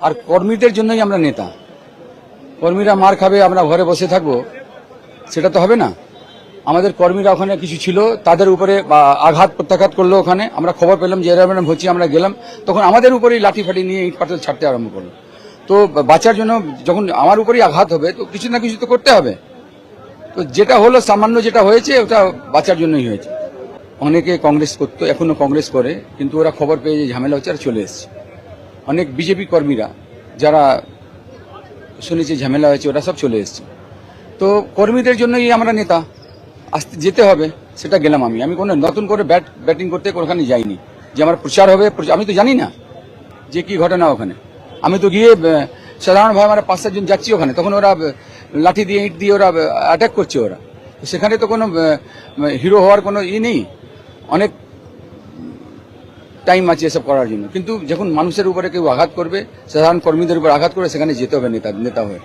আর কর্মীদের জন্যই আমরা নেতা। কর্মীরা মার খাবে, আমরা ঘরে বসে থাকবো, সেটা তো হবে না। আমাদের কর্মীরা ওখানে কিছু ছিল, তাদের উপরে আঘাত প্রত্যাঘাত করলো। ওখানে আমরা খবর পেলাম যে এরকম হচ্ছে, আমরা গেলাম, তখন আমাদের উপরেই লাঠি ফাটি নিয়ে ইট পাথর ছাড়তে আরম্ভ করলো। তো বাঁচার জন্য যখন আমার উপরেই আঘাত হবে, তো কিছু না কিছু তো করতে হবে। তো যেটা হলো, সামান্য যেটা হয়েছে, ওটা বাঁচার জন্যই হয়েছে। অনেকে কংগ্রেস করতো, এখনো কংগ্রেস করে, কিন্তু ওরা খবর পেয়ে যে ঝামেলা হচ্ছে আর চলে এসছে। অনেক বিজেপি কর্মীরা যারা শুনেছে ঝামেলা হয়েছে, ওরা সব চলে এসছে। তো কর্মীদের জন্যই আমরা নেতা, আসতে যেতে হবে, সেটা গেলাম। আমি কোনো নতুন করে ব্যাটিং করতে ওখানে যাইনি যে আমার প্রচার হবে। আমি তো জানি না যে কি ঘটনা ওখানে। আমি তো গিয়ে সাধারণভাবে আমরা 5-7 জন যাচ্ছি ওখানে, তখন ওরা লাঠি দিয়ে ইট দিয়ে ওরা অ্যাটাক করছে। ওরা সেখানে তো কোনো হিরো হওয়ার কোনো নেই, অনেক টাইম আছে এসব করার জন্য। কিন্তু যখন মানুষের উপরে কেউ আঘাত করবে, সাধারণ কর্মীদের উপর আঘাত করে, সেখানে যেতে হবে নেতা হয়ে।